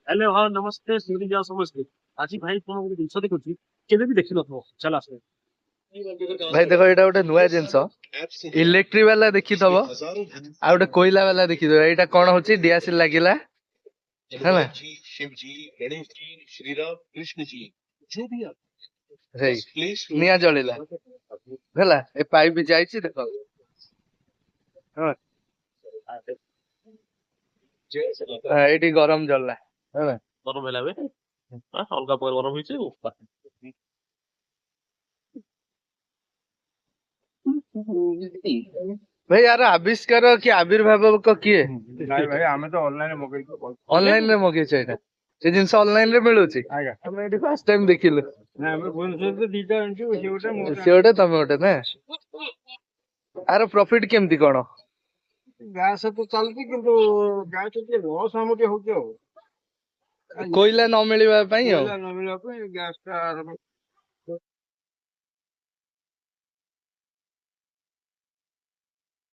hello हाँ नमस्ते सुनिधि जाओ समझते आज भाई तुम गोटे जिन देखुची केबे भी देखि नथो चल आसे भाई देखो एटा गोटे नुआ जिनस इलेक्ट्रिक वाला देखिथब आ गोटे कोयला वाला देखिथब एटा कौन होची डीएसएल लागिला है शिव जी गणेश जी श्री राम कृष्ण जी जो भी आप सही निया जलिला ହେଲା ए पाइप भी जाइछि देखो हां एटी गरम जलला है गरम होला बे हां अलगा पर गरम होइছে भाई यार आविष्कार कि आविर्भाव को किए ନାଇଁ ଭାଇ ଆମେ ତ ଅନଲାଇନ ମଗେଇଛୁ ऑनलाइन रे मगेछ एटा से जिंस ऑनलाइन रे मिलुची ଆଜ୍ଞା हम एटी फर्स्ट टाइम देखिलु ନା ଆମେ ଭୁବନେଶ୍ୱରରେ ଦିଟା ଆଣିଛୁ ସେ ଗୋଟେ ମୁଁ से गोटे तमे गोटे ना आर प्रॉफिट केमती कोन ଗ୍ୟାସ ତ ଚାଲିଛି କିନ୍ତୁ ଗ୍ୟାସ ଟିକେ ଲସ୍ ଆମ ଟିକେ ହଉଛି ଆଉ कोयला न मिलवा पई କୋଇଲା ନ ମିଳିବା ପାଇଁ ଗ୍ୟାସ ଟା